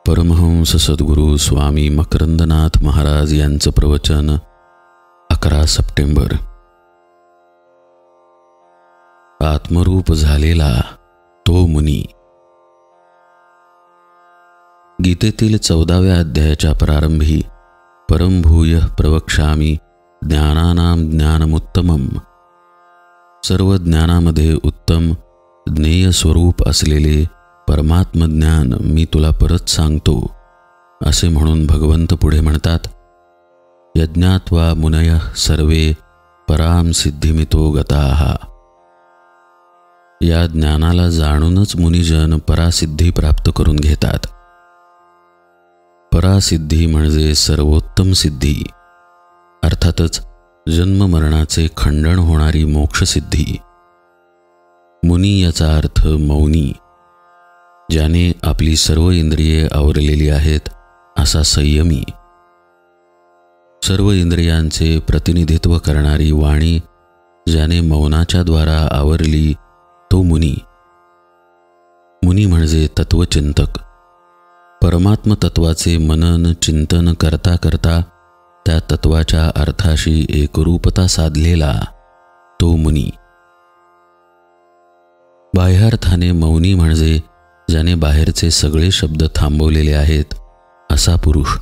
परमहंस सद्गुरू स्वामी मकरंदनाथ महाराज यांचं प्रवचन 11 सप्टेंबर. आत्मरूप झालेला तो मुनी. गीतेतील 14व्या अध्यायाच्या प्रारंभी परमभूय प्रवक्ष्यामि ज्ञानानां ज्ञानमुत्तमम्, सर्व ज्ञानामध्ये उत्तम ज्ञेय स्वरूप असलेले परमात्मज्ञान मी तुला परत सांगतो, असे म्हणून भगवंत पुढे म्हणतात, यज्ञात्वा मुनयः सर्वे पराम सिद्धिमितो गताः. या ज्ञानाला जाणूनच मुनिजन परासिद्धी प्राप्त करून घेतात. परासिद्धी म्हणजे सर्वोत्तम सिद्धी, अर्थातच जन्ममरणाचे खंडन होणारी मोक्षसिद्धी. मुनी याचा अर्थ मौनी, ज्याने आपली सर्व इंद्रिये आवरलेली आहेत असा संयमी. सर्व इंद्रियांचे प्रतिनिधित्व करणारी वाणी ज्याने मौनाच्या द्वारा आवरली तो मुनी. मुनी म्हणजे तत्वचिंतक. परमात्म तत्वाचे मनन चिंतन करता करता त्या तत्वाच्या अर्थाशी एकरूपता साधलेला तो मुनी. बाह्यार्थाने मौनी म्हणजे ज्याने बाहेरचे सगळे शब्द थांबवलेले आहेत असा पुरुष.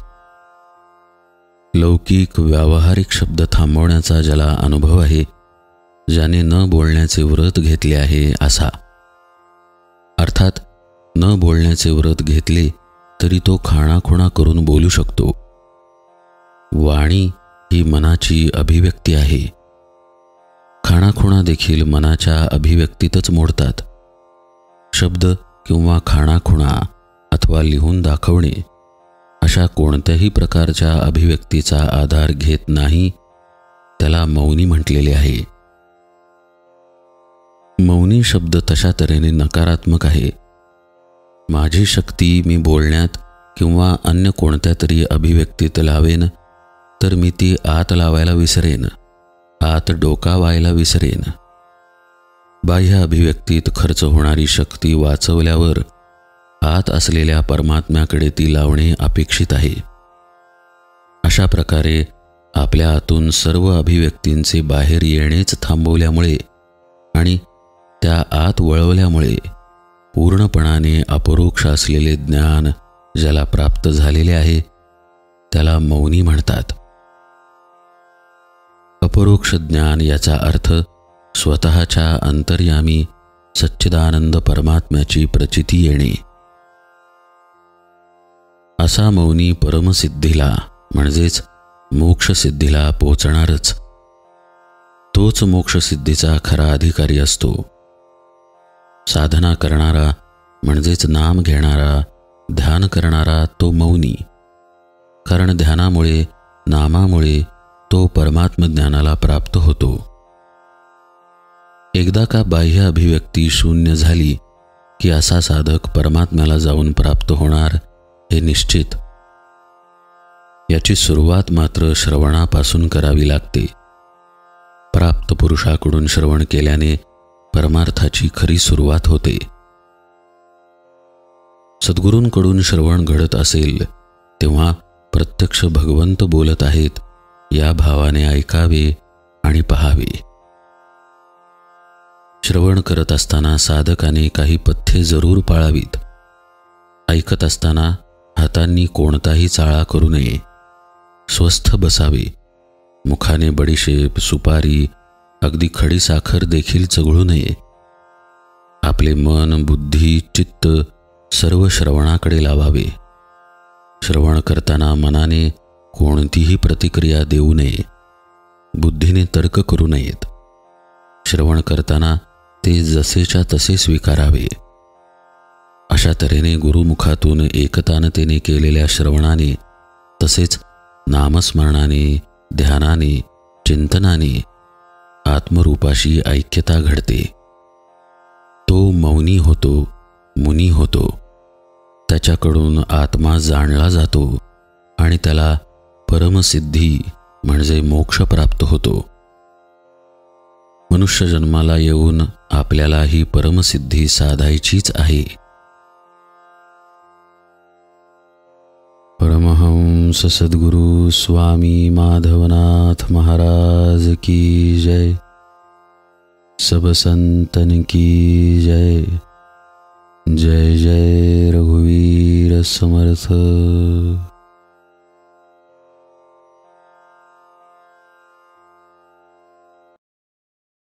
लौकिक व्यावहारिक शब्द थांबवण्याचा ज्याला अनुभव आहे, ज्याने न बोलण्याचे व्रत घेतले आहे असा. अर्थात न बोलण्याचे व्रत घेतले तरी तो खाणाखुणा करून बोलू शकतो. वाणी ही मनाची अभिव्यक्ती आहे. खाणाखुणा देखील मनाच्या अभिव्यक्तीतच मोडतात. शब्द किंवा खाणाखुणा अथवा लिहून दाखवणे अशा कोणत्याही प्रकारच्या अभिव्यक्तीचा आधार घेत नाही, त्याला मौनी म्हटलेले आहे. मौनी शब्द तशा तऱ्हेने नकारात्मक आहे. माझी शक्ती मी बोलण्यात किंवा अन्य कोणत्या तरी अभिव्यक्तीत लावेन तर मी ती आत लावायला विसरेन, आत डोकावायला विसरेन. बाह्य अभिव्यक्तीत खर्च होणारी शक्ती वाचवल्यावर आत असलेल्या परमात्म्याकडे ती लावणे अपेक्षित आहे. अशा प्रकारे आपल्या आतून सर्व अभिव्यक्तींचे बाहेर येणेच थांबवल्यामुळे आणि त्या आत वळवल्यामुळे पूर्णपणाने अपरोक्ष असलेले ज्ञान ज्याला प्राप्त झालेले आहे त्याला मौनी म्हणतात. अपरोक्ष ज्ञान याचा अर्थ स्वतःच्या अंतर्यामी सच्चिदानंद परमात्म्याची प्रचिती येणे. असा मौनी परमसिद्धीला म्हणजेच मोक्षसिद्धीला पोचणारच. तोच मोक्षसिद्धीचा खरा अधिकारी असतो. साधना करणारा म्हणजेच नाम घेणारा, ध्यान करणारा तो मौनी. कारण ध्यानामुळे नामामुळे तो परमात्मज्ञानाला प्राप्त होतो. एकदा का बाह्य अभिव्यक्ती शून्य झाली की असा साधक परमात्म्याला जाऊन प्राप्त होणार हे निश्चित. याची सुरुवात मात्र श्रवणापासून करावी लागते. प्राप्त पुरुषाकडून श्रवण केल्याने परमार्थाची खरी सुरुवात होते. सद्गुरूंकडून श्रवण घडत असेल तेव्हा प्रत्यक्ष भगवंत बोलत आहेत या भावाने ऐकावे आणि पहावे. श्रवण करत असताना साधकाने काही पथ्ये जरूर पाळावीत. ऐकत असताना हातांनी कोणताही चाळा करू नये. स्वस्थ बसावे. मुखाने बडीशेप, सुपारी, अगदी खडी साखर देखील चघळू नये. आपले मन, बुद्धी, चित्त सर्व श्रवणाकडे लावावे. श्रवण करताना मनाने कोणतीही प्रतिक्रिया देऊ नये. बुद्धीने तर्क करू नयेत. श्रवण करताना ते जसेच्या तसे स्वीकारावे. अशा तऱ्हेने गुरुमुखातून एकतानतेने केलेल्या श्रवणाने तसेच नामस्मरणाने, ध्यानाने, चिंतनाने आत्मरूपाशी ऐक्यता घडते. तो मौनी होतो, मुनी होतो. त्याच्याकडून आत्मा जाणला जातो आणि त्याला परमसिद्धी म्हणजे मोक्ष प्राप्त होतो. मनुष्य जन्माला येऊन आपल्याला ही परमसिद्धी साधायचीच आहे. परमहंस सद्गुरु स्वामी माधवनाथ महाराज की जय। सब संतन की जय। जय जय रघुवीर समर्थ।